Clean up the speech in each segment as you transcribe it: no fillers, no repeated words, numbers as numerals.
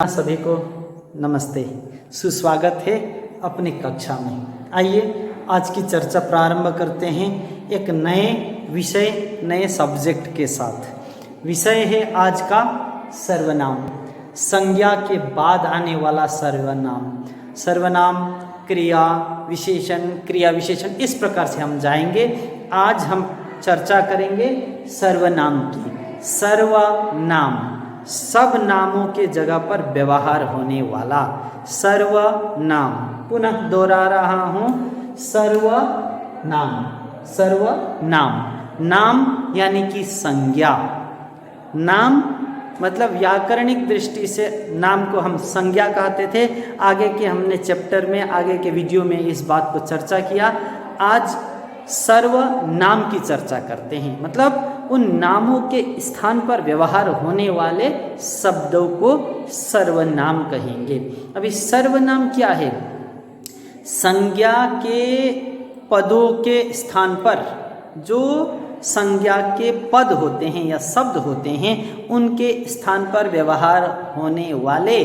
सभी को नमस्ते, सुस्वागत है अपनी कक्षा में। आइए आज की चर्चा प्रारंभ करते हैं एक नए विषय, नए सब्जेक्ट के साथ। विषय है आज का सर्वनाम, संज्ञा के बाद आने वाला सर्वनाम। सर्वनाम, क्रिया विशेषण, क्रिया विशेषण, इस प्रकार से हम जाएंगे। आज हम चर्चा करेंगे सर्वनाम की। सर्वनाम सब नामों के जगह पर व्यवहार होने वाला सर्वनाम। पुनः दोहरा रहा हूं, सर्वनाम। सर्वनाम, नाम यानी कि संज्ञा। नाम मतलब व्याकरणिक दृष्टि से नाम को हम संज्ञा कहते थे। आगे के हमने चैप्टर में, आगे के वीडियो में इस बात को चर्चा किया। आज सर्वनाम की चर्चा करते हैं, मतलब उन नामों के स्थान पर व्यवहार होने वाले शब्दों को सर्वनाम कहेंगे। अभी सर्वनाम क्या है? संज्ञा के पदों के स्थान पर जो संज्ञा के पद होते हैं या शब्द होते हैं, उनके स्थान पर व्यवहार होने वाले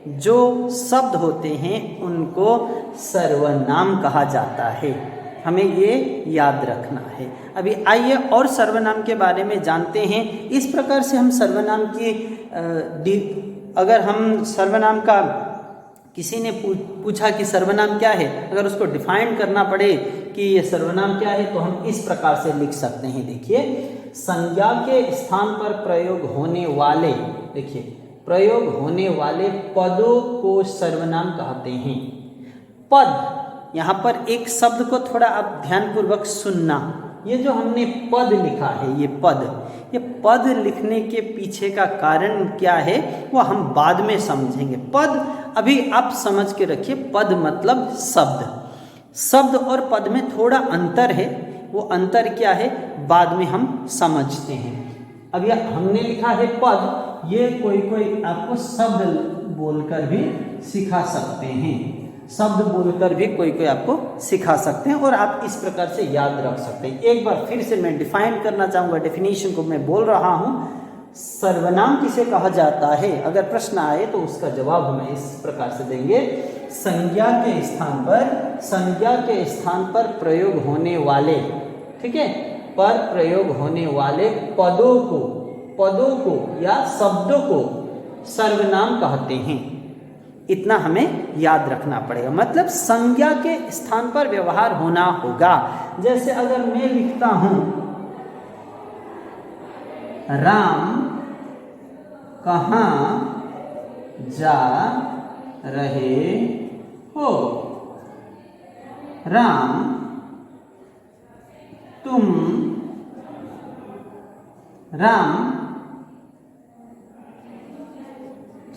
जो शब्द होते हैं उनको सर्वनाम कहा जाता है। हमें ये याद रखना है। अभी आइए और सर्वनाम के बारे में जानते हैं। इस प्रकार से हम सर्वनाम की अगर हम सर्वनाम का किसी ने पूछा कि सर्वनाम क्या है, अगर उसको डिफाइन करना पड़े कि ये सर्वनाम क्या है, तो हम इस प्रकार से लिख सकते हैं। देखिए, संज्ञा के स्थान पर प्रयोग होने वाले, देखिए प्रयोग होने वाले पदों को सर्वनाम कहते हैं। पद, यहाँ पर एक शब्द को थोड़ा आप ध्यानपूर्वक सुनना। ये जो हमने पद लिखा है, ये पद लिखने के पीछे का कारण क्या है वो हम बाद में समझेंगे। पद अभी आप समझ के रखिए, पद मतलब शब्द। शब्द और पद में थोड़ा अंतर है, वो अंतर क्या है बाद में हम समझते हैं। अभी हमने लिखा है पद, ये कोई आपको शब्द बोलकर भी सिखा सकते हैं। शब्द बोलकर भी कोई आपको सिखा सकते हैं और आप इस प्रकार से याद रख सकते हैं। एक बार फिर से मैं डिफाइन करना चाहूँगा, डेफिनेशन को मैं बोल रहा हूँ। सर्वनाम किसे कहा जाता है? अगर प्रश्न आए तो उसका जवाब हमें इस प्रकार से देंगे। संज्ञा के स्थान पर प्रयोग होने वाले, ठीक है, पर प्रयोग होने वाले पदों को या शब्दों को सर्वनाम कहते हैं। इतना हमें याद रखना पड़ेगा। मतलब संज्ञा के स्थान पर व्यवहार होना होगा। जैसे अगर मैं लिखता हूं राम कहाँ जा रहे हो, राम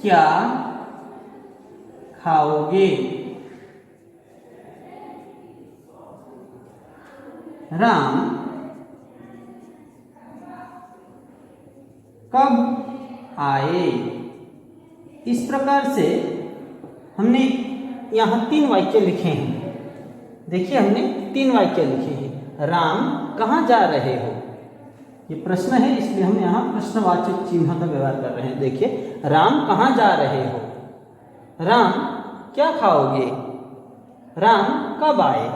क्या खाओगे, राम कब आए। इस प्रकार से हमने यहाँ 3 वाक्य लिखे हैं। देखिए, हमने 3 वाक्य लिखे हैं। राम कहाँ जा रहे हो, ये प्रश्न है, इसलिए हम यहाँ प्रश्नवाचक चिन्ह का व्यवहार कर रहे हैं। देखिए, राम कहाँ जा रहे हो, राम क्या खाओगे, राम कब आए।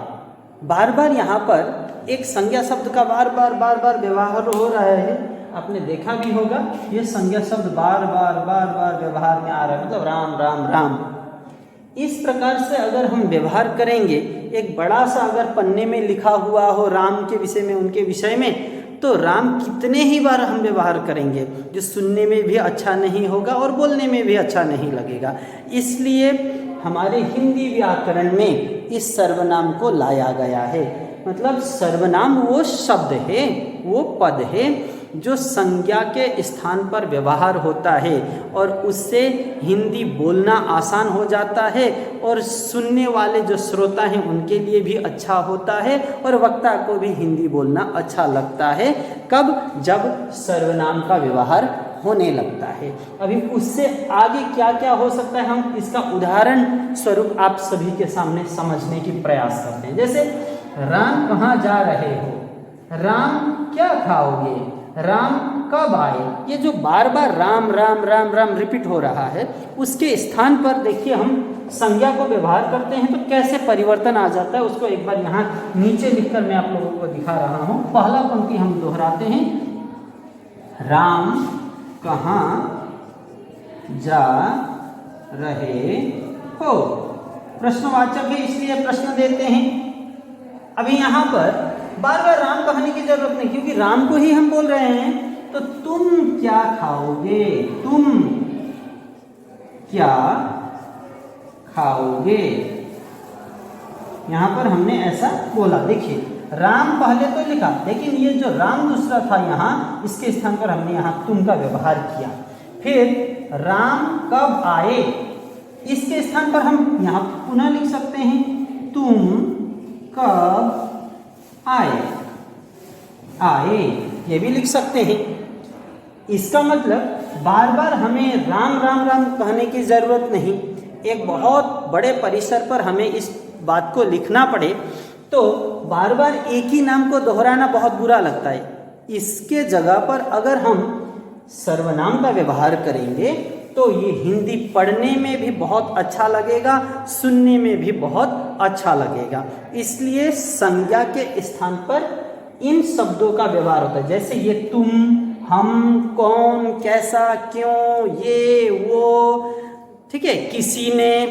बार बार यहाँ पर एक संज्ञा शब्द का बार बार व्यवहार हो रहा है। आपने देखा भी होगा, ये संज्ञा शब्द बार बार व्यवहार में आ रहा है, मतलब राम। इस प्रकार से अगर हम व्यवहार करेंगे, एक बड़ा सा अगर पन्ने में लिखा हुआ हो राम के विषय में, उनके विषय में, तो राम कितने ही बार हम व्यवहार करेंगे, जो सुनने में भी अच्छा नहीं होगा और बोलने में भी अच्छा नहीं लगेगा। इसलिए हमारे हिंदी व्याकरण में इस सर्वनाम को लाया गया है। मतलब सर्वनाम वो शब्द है, वो पद है जो संज्ञा के स्थान पर व्यवहार होता है और उससे हिंदी बोलना आसान हो जाता है और सुनने वाले जो श्रोता हैं उनके लिए भी अच्छा होता है और वक्ता को भी हिंदी बोलना अच्छा लगता है। कब? जब सर्वनाम का व्यवहार होने लगता है। अभी उससे आगे क्या क्या हो सकता है, हम इसका उदाहरण स्वरूप आप सभी के सामने समझने की प्रयास करते हैं। जैसे राम कहाँ जा रहे हो, राम क्या खाओगे, राम कब आए। ये जो बार बार राम राम राम राम रिपीट हो रहा है, उसके स्थान पर देखिए हम संज्ञा को व्यवहार करते हैं तो कैसे परिवर्तन आ जाता है, उसको एक बार यहाँ नीचे लिखकर मैं आप लोगों को दिखा रहा हूँ। पहला पंक्ति हम दोहराते हैं, राम कहाँ जा रहे हो। प्रश्नवाचक है इसलिए प्रश्न देते हैं। अभी यहाँ पर बार बार राम कहने की जरूरत नहीं, क्योंकि राम को ही हम बोल रहे हैं। तो तुम क्या खाओगे, तुम क्या खाओगे, यहां पर हमने ऐसा बोला। देखिए राम पहले तो लिखा, लेकिन ये जो राम दूसरा था यहाँ, इसके स्थान पर हमने यहाँ तुम का व्यवहार किया। फिर राम कब आए, इसके स्थान पर हम यहाँ पुनः लिख सकते हैं, तुम कब आए, आए ये भी लिख सकते हैं। इसका मतलब बार बार हमें राम राम राम कहने की जरूरत नहीं। एक बहुत बड़े परिसर पर हमें इस बात को लिखना पड़े तो बार बार एक ही नाम को दोहराना बहुत बुरा लगता है। इसके जगह पर अगर हम सर्वनाम का व्यवहार करेंगे तो ये हिंदी पढ़ने में भी बहुत अच्छा लगेगा, सुनने में भी बहुत अच्छा लगेगा। इसलिए संज्ञा के स्थान पर इन शब्दों का व्यवहार होता है। जैसे ये तुम, हम, कौन, कैसा, क्यों, ये, वो, ठीक है, किसी ने,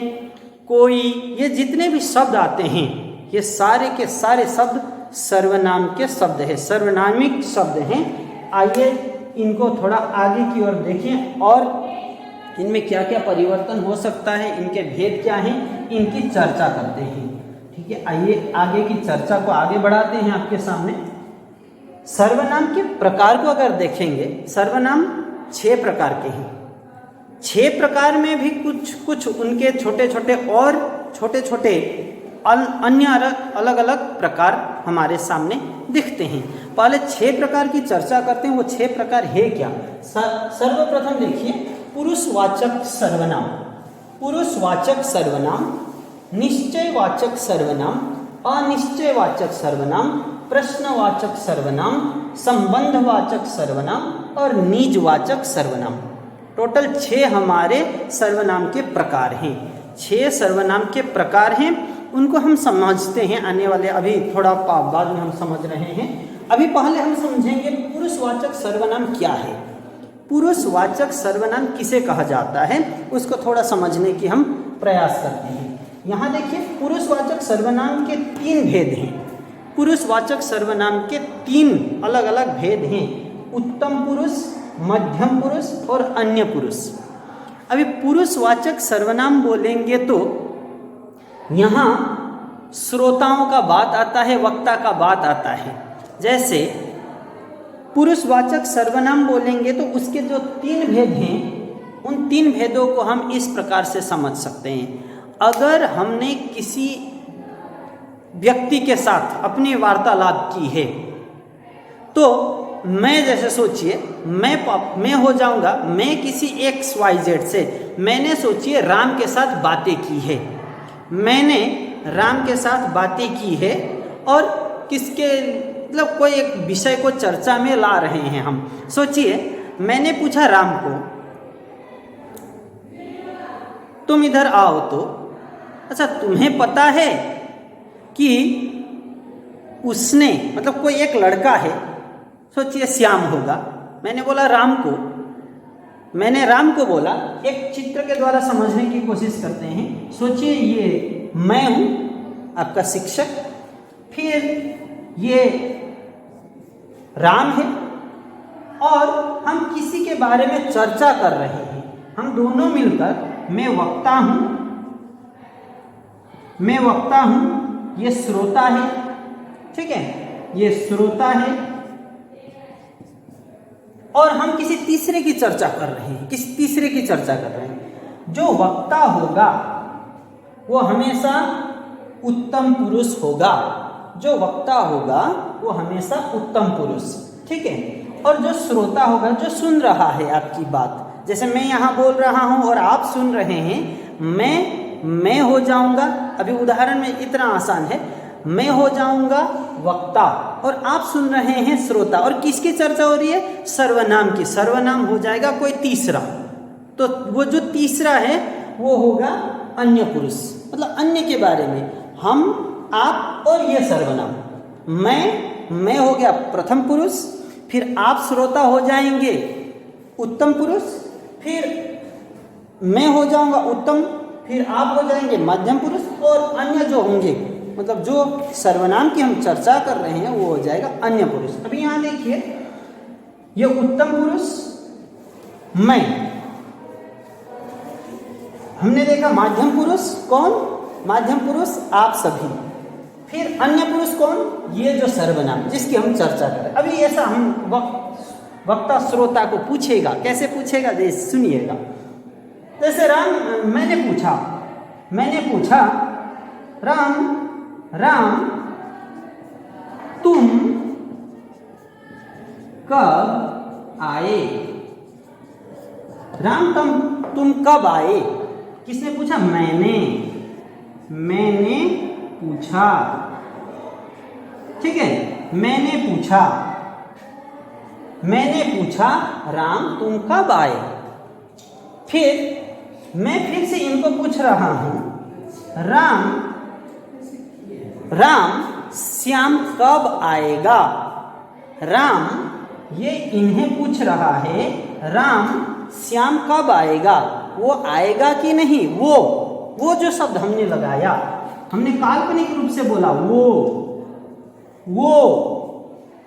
कोई, ये जितने भी शब्द आते हैं ये सारे के सारे शब्द सर्वनाम के शब्द हैं, सर्वनामिक शब्द हैं। आइए इनको थोड़ा आगे की ओर देखें और इनमें क्या क्या परिवर्तन हो सकता है, इनके भेद क्या हैं, इनकी चर्चा करते हैं। ठीक है, आइए आगे की चर्चा को आगे बढ़ाते हैं आपके सामने। सर्वनाम के प्रकार को अगर देखेंगे, सर्वनाम 6 प्रकार के हैं। 6 प्रकार में भी कुछ उनके छोटे छोटे और छोटे छोटे अन्य अलग अलग प्रकार हमारे सामने दिखते हैं। पहले 6 प्रकार की चर्चा करते हैं। वो 6 प्रकार है क्या। सर्वप्रथम देखिए, पुरुषवाचक सर्वनाम, पुरुषवाचक सर्वनाम, निश्चयवाचक सर्वनाम, अनिश्चयवाचक सर्वनाम, प्रश्नवाचक सर्वनाम, संबंधवाचक सर्वनाम और निजवाचक सर्वनाम। टोटल 6 हमारे सर्वनाम के प्रकार हैं। 6 सर्वनाम के प्रकार हैं, उनको हम समझते हैं आने वाले, अभी थोड़ा बाद में हम समझ रहे हैं। अभी पहले हम समझेंगे पुरुषवाचक सर्वनाम क्या है। पुरुषवाचक सर्वनाम किसे कहा जाता है, उसको थोड़ा समझने की हम प्रयास करते हैं। यहाँ देखिए, पुरुषवाचक सर्वनाम के 3 भेद हैं। पुरुषवाचक सर्वनाम के 3 अलग अलग भेद हैं, उत्तम पुरुष, मध्यम पुरुष और अन्य पुरुष। अभी पुरुषवाचक सर्वनाम बोलेंगे तो यहाँ श्रोताओं का बात आता है, वक्ता का बात आता है। जैसे पुरुषवाचक सर्वनाम बोलेंगे तो उसके जो 3 भेद हैं, उन 3 भेदों को हम इस प्रकार से समझ सकते हैं। अगर हमने किसी व्यक्ति के साथ अपनी वार्तालाप की है तो मैं, जैसे सोचिए मैं हो जाऊंगा, मैं किसी XYZ से, मैंने सोचिए राम के साथ बातें की है, मैंने राम के साथ बातें की है और किसके मतलब कोई एक विषय को चर्चा में ला रहे हैं हम। सोचिए मैंने पूछा राम को, तुम इधर आओ तो, अच्छा तुम्हें पता है कि उसने, मतलब कोई एक लड़का है, सोचिए श्याम होगा, मैंने बोला राम को, मैंने राम को बोला। एक चित्र के द्वारा समझने की कोशिश करते हैं। सोचिए ये मैं हूँ आपका शिक्षक, फिर ये राम है और हम किसी के बारे में चर्चा कर रहे हैं। हम दोनों मिलकर, मैं वक्ता हूँ, ये श्रोता है, ठीक है, ये श्रोता है और हम किसी तीसरे की चर्चा कर रहे हैं, जो वक्ता होगा वो हमेशा उत्तम पुरुष होगा, जो वक्ता होगा वो हमेशा उत्तम पुरुष, ठीक है। और जो श्रोता होगा, जो सुन रहा है आपकी बात, जैसे मैं यहाँ बोल रहा हूँ और आप सुन रहे हैं, मैं हो जाऊंगा। अभी उदाहरण में इतना आसान है, मैं हो जाऊंगा वक्ता और आप सुन रहे हैं श्रोता। और किसकी चर्चा हो रही है? सर्वनाम की। सर्वनाम हो जाएगा कोई तीसरा, तो वो जो तीसरा है वो होगा अन्य पुरुष, मतलब अन्य के बारे में। हम, आप और ये सर्वनाम। मैं हो गया प्रथम पुरुष, फिर आप श्रोता हो जाएंगे उत्तम पुरुष, फिर मैं हो जाऊंगा उत्तम, फिर आप हो जाएंगे मध्यम पुरुष, और अन्य जो होंगे, मतलब जो सर्वनाम की हम चर्चा कर रहे हैं वो हो जाएगा अन्य पुरुष। अभी यहां देखिए, ये उत्तम पुरुष मैं, हमने देखा मध्यम पुरुष कौन? मध्यम पुरुष आप सभी, फिर अन्य पुरुष कौन? ये जो सर्वनाम जिसकी हम चर्चा करें। अभी ऐसा हम वक्ता श्रोता को पूछेगा, कैसे पूछेगा? जैसे सुनिएगा, जैसे मैंने पूछा राम तुम कब आए? राम तुम कब आए? किसने पूछा? मैंने पूछा, ठीक है, मैंने पूछा राम तुम कब आए? फिर मैं फिर से इनको पूछ रहा हूं, राम श्याम कब आएगा? राम, ये इन्हें पूछ रहा है, राम श्याम कब आएगा? वो आएगा कि नहीं? वो जो शब्द हमने लगाया, हमने काल्पनिक रूप से बोला, वो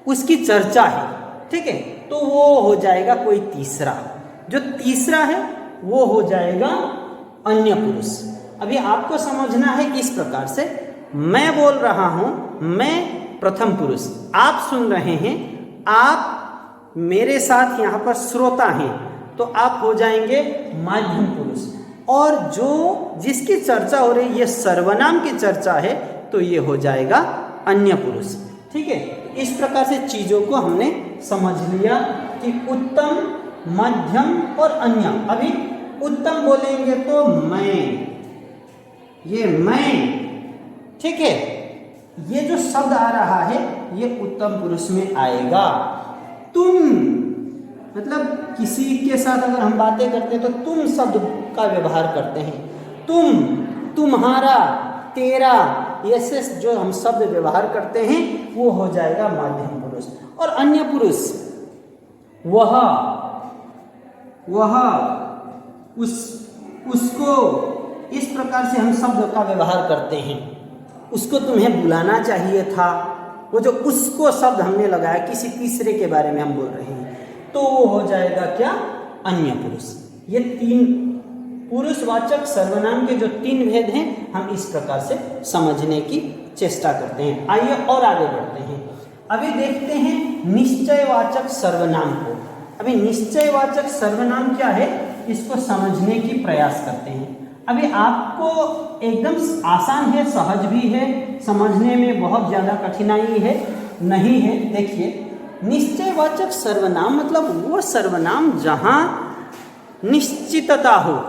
उसकी चर्चा है, ठीक है, तो वो हो जाएगा कोई तीसरा। जो तीसरा है वो हो जाएगा अन्य पुरुष। अभी आपको समझना है इस प्रकार से, मैं बोल रहा हूं, मैं प्रथम पुरुष, आप सुन रहे हैं, आप मेरे साथ यहाँ पर श्रोता हैं, तो आप हो जाएंगे मध्यम पुरुष। और जो जिसकी चर्चा हो रही है, ये सर्वनाम की चर्चा है, तो ये हो जाएगा अन्य पुरुष, ठीक है। इस प्रकार से चीजों को हमने समझ लिया कि उत्तम, मध्यम और अन्य। अभी उत्तम बोलेंगे तो मैं, ठीक है, ये जो शब्द आ रहा है ये उत्तम पुरुष में आएगा। तुम, मतलब किसी के साथ अगर हम बातें करते हैं तो तुम शब्द का व्यवहार करते हैं। तुम, तुम्हारा, तेरा, ऐसे जो हम शब्द व्यवहार करते हैं वो हो जाएगा मध्यम पुरुष। और अन्य पुरुष वह, उसको, इस प्रकार से हम शब्द का व्यवहार करते हैं। उसको तुम्हें बुलाना चाहिए था, वो जो उसको शब्द हमने लगाया, किसी तीसरे के बारे में हम बोल रहे हैं, तो वो हो जाएगा क्या? अन्य पुरुष। ये तीन पुरुषवाचक सर्वनाम के जो तीन भेद हैं, हम इस प्रकार से समझने की चेष्टा करते हैं। आइए और आगे बढ़ते हैं। अभी देखते हैं निश्चयवाचक सर्वनाम को। अभी निश्चयवाचक सर्वनाम क्या है, इसको समझने की प्रयास करते हैं। अभी आपको एकदम आसान है, सहज भी है, समझने में बहुत ज़्यादा कठिनाई है नहीं है। देखिए, निश्चयवाचक सर्वनाम मतलब वो सर्वनाम जहाँ निश्चितता हो,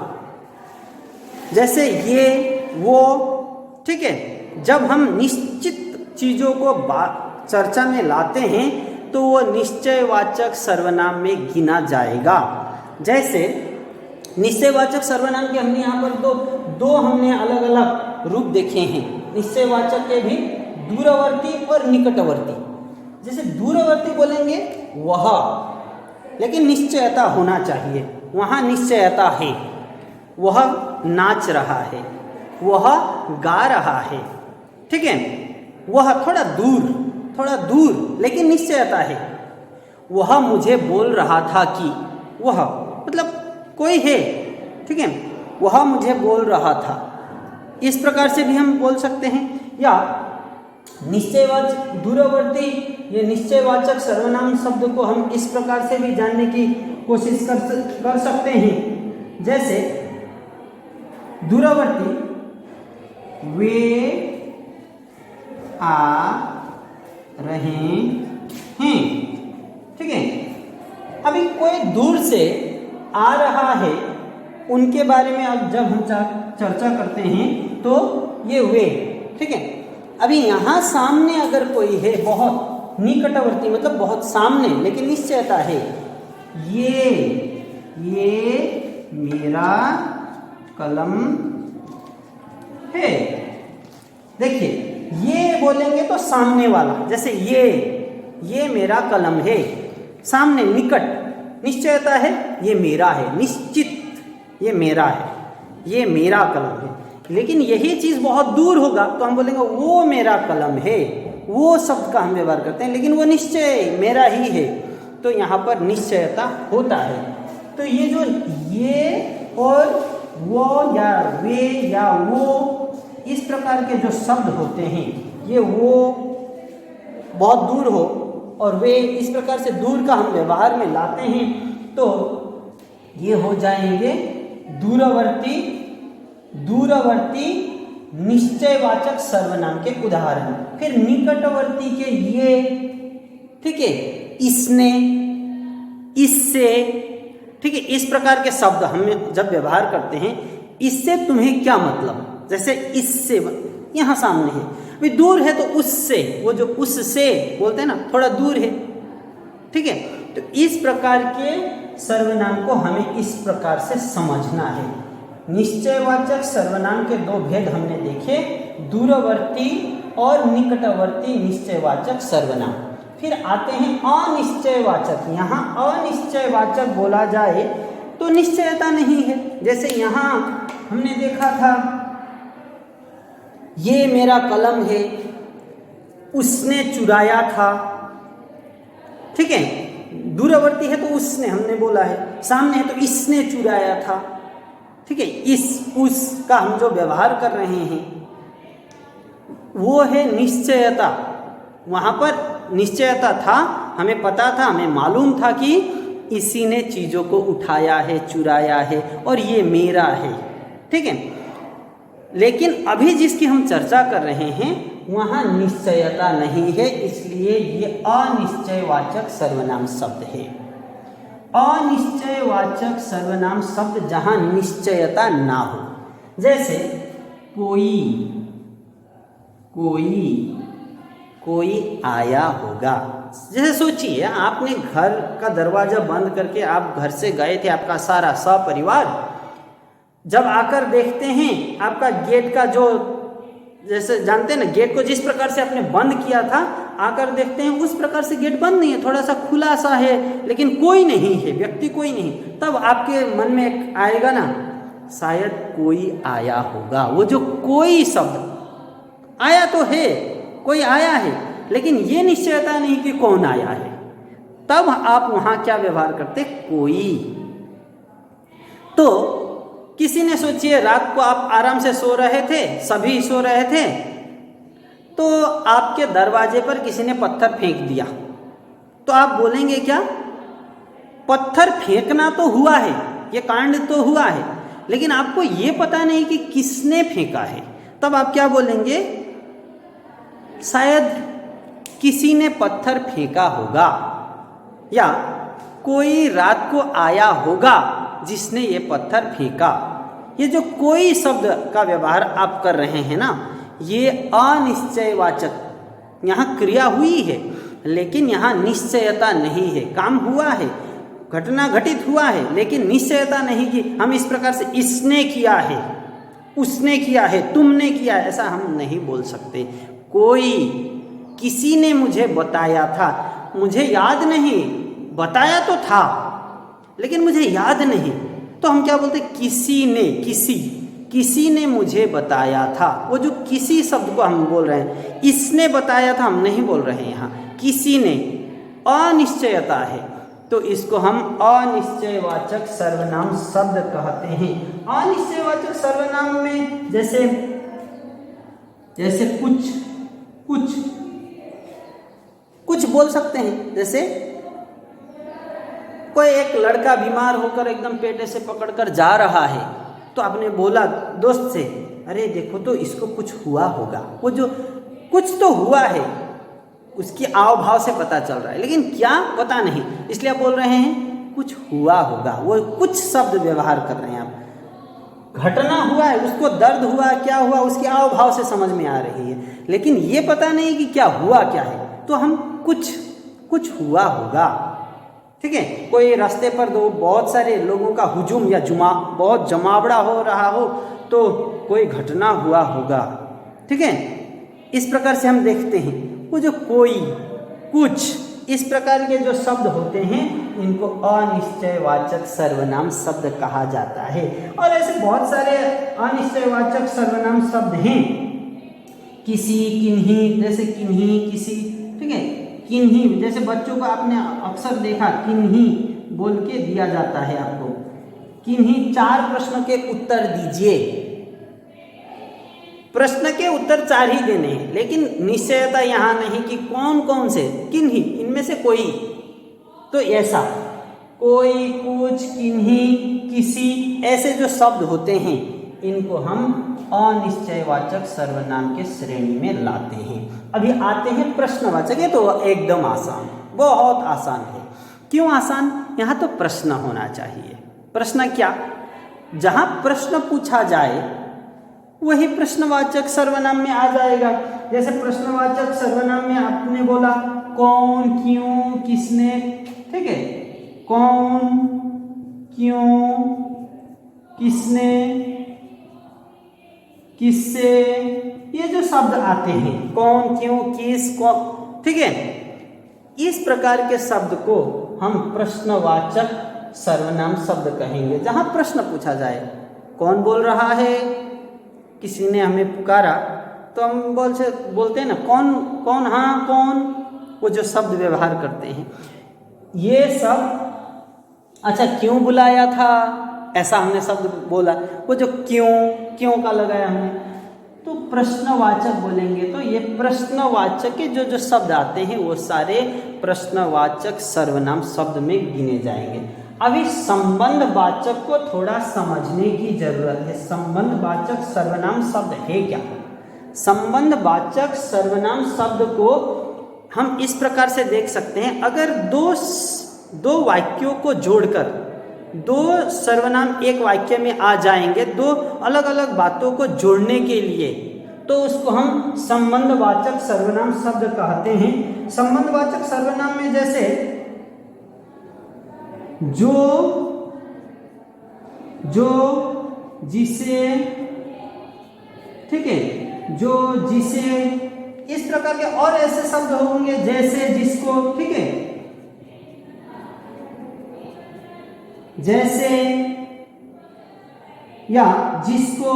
जैसे ये, वो, ठीक है। जब हम निश्चित चीज़ों को चर्चा में लाते हैं तो वो निश्चयवाचक सर्वनाम में गिना जाएगा। जैसे निश्चयवाचक सर्वनाम के हमने यहाँ पर दो हमने अलग अलग रूप देखे हैं। निश्चयवाचक के भी दूरवर्ती और निकटवर्ती। जैसे दूरवर्ती बोलेंगे वह, लेकिन निश्चयता होना चाहिए, वहाँ निश्चयता है। वह नाच रहा है, वह गा रहा है, ठीक है। वह थोड़ा दूर लेकिन निश्चयता है। वह मुझे बोल रहा था कि, वह मतलब कोई है, ठीक है, वह मुझे बोल रहा था। इस प्रकार से भी हम बोल सकते हैं। या निश्चयवाचक दूरवर्ती, ये निश्चयवाचक सर्वनाम शब्द को हम इस प्रकार से भी जानने की कोशिश कर सकते हैं। जैसे दूरवर्ती, वे आ रहे हैं, ठीक है। अभी कोई दूर से आ रहा है, उनके बारे में अब जब हम चर्चा करते हैं तो ये वे, ठीक है। अभी यहाँ सामने अगर कोई है बहुत निकटवर्ती मतलब बहुत सामने, लेकिन निश्चयता है, ये मेरा कलम है। देखिए ये बोलेंगे तो सामने वाला, जैसे ये मेरा कलम है, सामने निकट निश्चयता है, ये मेरा है, निश्चित ये मेरा है, ये मेरा कलम है। लेकिन यही चीज बहुत दूर होगा तो हम बोलेंगे वो मेरा कलम है, वो शब्द का हम व्यवहार करते हैं, लेकिन वो निश्चय मेरा ही है, तो यहाँ पर निश्चयता होता है। तो ये जो ये और वो या वे या वो इस प्रकार के जो शब्द होते हैं, ये वो बहुत दूर हो और वे इस प्रकार से दूर का हम व्यवहार में लाते हैं, तो ये हो जाएंगे दूरवर्ती निश्चयवाचक सर्वनाम के उदाहरण। फिर निकटवर्ती के ये, ठीक है, इसने, इससे, ठीक है, इस प्रकार के शब्द हम जब व्यवहार करते हैं, इससे तुम्हें क्या मतलब, जैसे इससे यहां सामने है, अभी दूर है तो उससे, वो जो उससे बोलते हैं ना थोड़ा दूर है, ठीक है। तो इस प्रकार के सर्वनाम को हमें इस प्रकार से समझना है। निश्चयवाचक सर्वनाम के दो भेद हमने देखे, दूरवर्ती और निकटवर्ती निश्चयवाचक सर्वनाम। फिर आते हैं अनिश्चयवाचक। यहाँ अनिश्चयवाचक बोला जाए तो निश्चयता नहीं है। जैसे यहाँ हमने देखा था, ये मेरा कलम है, उसने चुराया था, ठीक है, दूरवर्ती है तो उसने हमने बोला है, सामने है तो इसने चुराया था, ठीक है। इस उस का हम जो व्यवहार कर रहे हैं वो है निश्चयता। वहां पर निश्चयता था, हमें पता था, हमें मालूम था कि इसी ने चीजों को उठाया है, चुराया है और ये मेरा है, ठीक है। लेकिन अभी जिसकी हम चर्चा कर रहे हैं वहां निश्चयता नहीं है, इसलिए ये अनिश्चयवाचक सर्वनाम शब्द है। अनिश्चयवाचक सर्वनाम शब्द जहां निश्चयता ना हो, जैसे कोई आया होगा। जैसे सोचिए आपने घर का दरवाजा बंद करके आप घर से गए थे, आपका सारा सपरिवार, जब आकर देखते हैं आपका गेट का जो, जैसे जानते हैं ना, गेट को जिस प्रकार से आपने बंद किया था, आकर देखते हैं उस प्रकार से गेट बंद नहीं है, थोड़ा सा खुला सा है, लेकिन कोई नहीं है, व्यक्ति कोई नहीं। तब आपके मन में एक आएगा ना, शायद कोई आया होगा। वो जो कोई शब्द आया तो है, कोई आया है, लेकिन ये निश्चयता नहीं कि कौन आया है। तब आप वहां क्या व्यवहार करते, कोई। तो किसी ने, सोचिए रात को आप आराम से सो रहे थे, सभी सो रहे थे, तो आपके दरवाजे पर किसी ने पत्थर फेंक दिया, तो आप बोलेंगे क्या, पत्थर फेंकना तो हुआ है, ये कांड तो हुआ है, लेकिन आपको ये पता नहीं कि किसने फेंका है। तब आप क्या बोलेंगे, शायद किसी ने पत्थर फेंका होगा, या कोई रात को आया होगा जिसने ये पत्थर फेंका। ये जो कोई शब्द का व्यवहार आप कर रहे हैं ना, ये अनिश्चयवाचक, यहाँ क्रिया हुई है लेकिन यहाँ निश्चयता नहीं है। काम हुआ है, घटना घटित हुआ है, लेकिन निश्चयता नहीं कि हम इस प्रकार से इसने किया है, उसने किया है, तुमने किया है, ऐसा हम नहीं बोल सकते। कोई, किसी ने मुझे बताया था, मुझे याद नहीं, बताया तो था लेकिन मुझे याद नहीं, तो हम क्या बोलते, किसी ने, किसी ने मुझे बताया था। वो जो किसी शब्द को हम बोल रहे हैं, इसने बताया था हम नहीं बोल रहे हैं, यहाँ किसी ने, अनिश्चयता है, तो इसको हम अनिश्चयवाचक सर्वनाम शब्द कहते हैं। अनिश्चयवाचक सर्वनाम में जैसे कुछ बोल सकते हैं। जैसे कोई एक लड़का बीमार होकर एकदम पेटे से पकड़कर जा रहा है, तो आपने बोला दोस्त से, अरे देखो तो इसको कुछ हुआ होगा। वो जो कुछ तो हुआ है उसकी आव भाव से पता चल रहा है, लेकिन क्या पता नहीं, इसलिए आप बोल रहे हैं कुछ हुआ होगा। वो कुछ शब्द व्यवहार कर रहे हैं आप। घटना हुआ है, उसको दर्द हुआ, क्या हुआ, उसके हाव भाव से समझ में आ रही है, लेकिन ये पता नहीं कि क्या हुआ क्या है, तो हम कुछ हुआ होगा। ठीक है, कोई रास्ते पर दो बहुत सारे लोगों का हुजूम या बहुत जमावड़ा हो रहा हो तो कोई घटना हुआ होगा। ठीक है, इस प्रकार से हम देखते हैं वो जो कोई, कुछ, इस प्रकार के जो शब्द होते हैं इनको अनिश्चयवाचक सर्वनाम शब्द कहा जाता है। और ऐसे बहुत सारे अनिश्चयवाचक सर्वनाम शब्द हैं, किसी, किन्हीं, जैसे किन्हीं, किसी। ठीक है, किन्हीं, जैसे बच्चों को आपने अक्सर देखा किन्हीं बोल के दिया जाता है आपको, किन्हीं 4 प्रश्न के उत्तर दीजिए। प्रश्न के उत्तर 4 ही देने हैं, लेकिन निश्चयता यहाँ नहीं कि कौन कौन से, किन्हीं, इनमें से कोई। तो ऐसा कोई, कुछ, किन्हीं, किसी, ऐसे जो शब्द होते हैं इनको हम अनिश्चयवाचक सर्वनाम के श्रेणी में लाते हैं। अभी आते हैं प्रश्नवाचक। ये तो एकदम आसान, बहुत आसान है। क्यों आसान? यहाँ तो प्रश्न होना चाहिए। प्रश्न क्या? जहाँ प्रश्न पूछा जाए वही प्रश्नवाचक सर्वनाम में आ जाएगा। जैसे प्रश्नवाचक सर्वनाम में आपने बोला कौन, क्यों, किसने। ठीक है, कौन, क्यों, किसने, किससे, ये जो शब्द आते हैं, कौन, क्यों, किस, कौन। ठीक है, इस प्रकार के शब्द को हम प्रश्नवाचक सर्वनाम शब्द कहेंगे। जहां प्रश्न पूछा जाए, कौन बोल रहा है, किसी ने हमें पुकारा, तो हम बोलते हैं ना कौन, कौन, हाँ कौन, वो जो शब्द व्यवहार करते हैं ये सब। अच्छा, क्यों बुलाया था, ऐसा हमने शब्द बोला, वो जो क्यों का लगाया हमने, तो प्रश्नवाचक बोलेंगे। तो ये प्रश्नवाचक के जो शब्द आते हैं वो सारे प्रश्नवाचक सर्वनाम शब्द में गिने जाएंगे। अभी संबंधवाचक को थोड़ा समझने की जरूरत है। संबंधवाचक सर्वनाम शब्द है क्या? संबंधवाचक सर्वनाम शब्द को हम इस प्रकार से देख सकते हैं, अगर दो वाक्यों को जोड़कर 2 सर्वनाम एक वाक्य में आ जाएंगे, 2 अलग अलग बातों को जोड़ने के लिए, तो उसको हम संबंधवाचक सर्वनाम शब्द कहते हैं। संबंधवाचक सर्वनाम में जैसे जो, जिसे, ठीक है, जो, जिसे, इस प्रकार के और ऐसे शब्द होंगे जैसे, जिसको। ठीक है, जैसे या जिसको,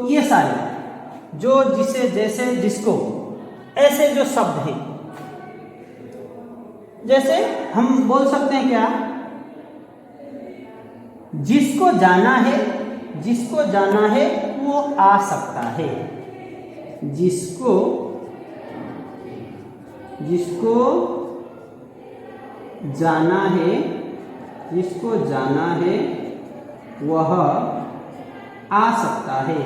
ये सारे जो, जिसे, जैसे, जिसको, ऐसे जो शब्द हैं, जैसे हम बोल सकते हैं क्या, जिसको जाना है वो आ सकता है। जिसको जाना है वह आ सकता है।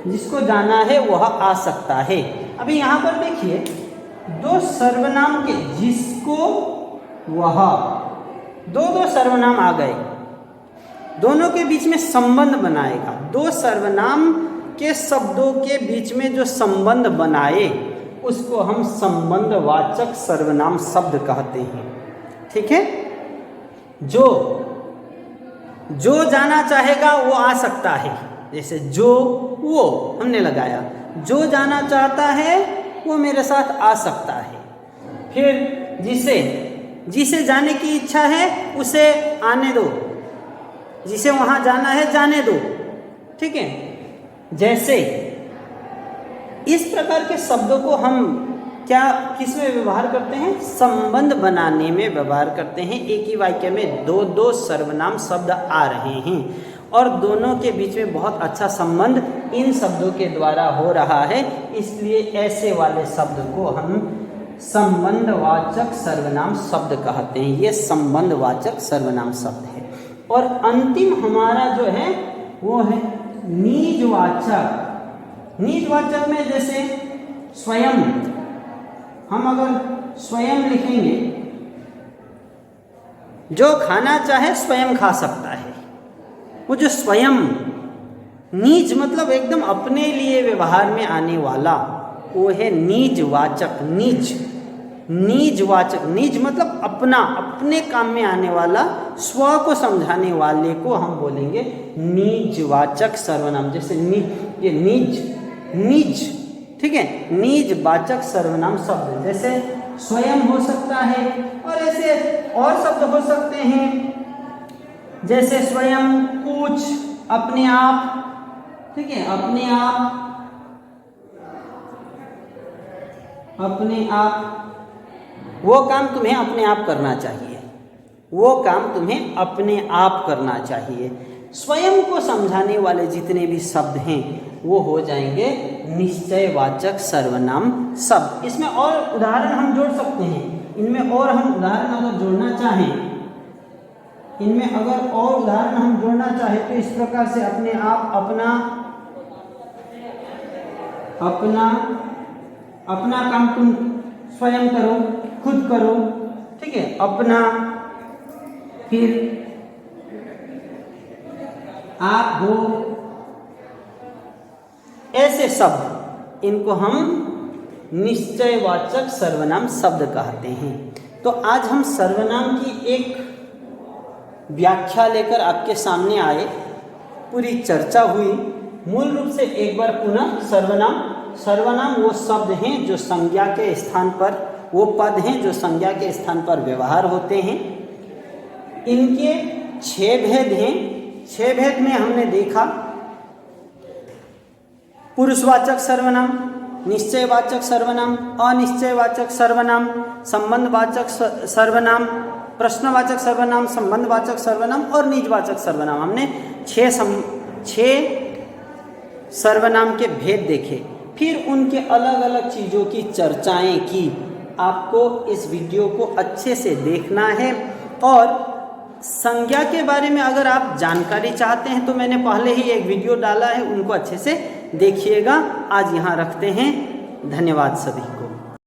जिसको जाना है वह आ सकता है। अभी यहाँ पर देखिए 2 सर्वनाम के जिसको, वह, दो सर्वनाम आ गए, दोनों के बीच में संबंध बनाएगा। 2 सर्वनाम के शब्दों के बीच में जो संबंध बनाए उसको हम संबंधवाचक सर्वनाम शब्द कहते हैं। ठीक है, जो जाना चाहेगा वो आ सकता है। जैसे जो, वो हमने लगाया, जो जाना चाहता है वो मेरे साथ आ सकता है। फिर जिसे जाने की इच्छा है उसे आने दो, जिसे वहां जाना है जाने दो। ठीक है, जैसे इस प्रकार के शब्दों को हम किस में व्यवहार करते हैं? संबंध बनाने में व्यवहार करते हैं। एक ही वाक्य में 2 सर्वनाम शब्द आ रहे हैं और दोनों के बीच में बहुत अच्छा संबंध इन शब्दों के द्वारा हो रहा है, इसलिए ऐसे वाले शब्द को हम संबंधवाचक सर्वनाम शब्द कहते हैं। ये संबंधवाचक सर्वनाम शब्द है। और अंतिम हमारा जो है वो है निजवाचक। निजवाचक में जैसे स्वयं, हम अगर स्वयं लिखेंगे, जो खाना चाहे स्वयं खा सकता है, वो जो स्वयं, निज मतलब एकदम अपने लिए व्यवहार में आने वाला, वो है निजवाचक। निजवाचक, निज मतलब अपना, अपने काम में आने वाला, स्व को समझाने वाले को हम बोलेंगे निजवाचक सर्वनाम। जैसे ये निज, ठीक है, निजवाचक सर्वनाम शब्द जैसे स्वयं हो सकता है, और ऐसे और शब्द हो सकते हैं जैसे स्वयं, कुछ, अपने आप, ठीक है, अपने आप, वो काम तुम्हें अपने आप करना चाहिए, वो काम तुम्हें अपने आप करना चाहिए। स्वयं को समझाने वाले जितने भी शब्द हैं वो हो जाएंगे निश्चयवाचक सर्वनाम शब्द। इसमें और उदाहरण हम जोड़ सकते हैं, इनमें और हम उदाहरण अगर जोड़ना चाहें, इनमें अगर और उदाहरण हम जोड़ना चाहें तो इस प्रकार से अपने आप, अपना काम तुम स्वयं करो, खुद करो, ठीक है, अपना, फिर आप हो, ऐसे शब्द, इनको हम निश्चयवाचक सर्वनाम शब्द कहते हैं। तो आज हम सर्वनाम की एक व्याख्या लेकर आपके सामने आए, पूरी चर्चा हुई। मूल रूप से एक बार पुनः सर्वनाम वो शब्द हैं जो संज्ञा के स्थान पर, वो पद हैं जो संज्ञा के स्थान पर व्यवहार होते हैं। इनके 6 भेद हैं। 6 भेद में हमने देखा पुरुषवाचक सर्वनाम, निश्चयवाचक सर्वनाम, अनिश्चयवाचक सर्वनाम, संबंधवाचक सर्वनाम, प्रश्नवाचक सर्वनाम, संबंधवाचक सर्वनाम और निजवाचक सर्वनाम। हमने 6 सर्वनाम के भेद देखे, फिर उनके अलग अलग चीज़ों की चर्चाएं की। आपको इस वीडियो को अच्छे से देखना है, और संज्ञा के बारे में अगर आप जानकारी चाहते हैं तो मैंने पहले ही एक वीडियो डाला है, उनको अच्छे से देखिएगा। आज यहाँ रखते हैं, धन्यवाद सभी।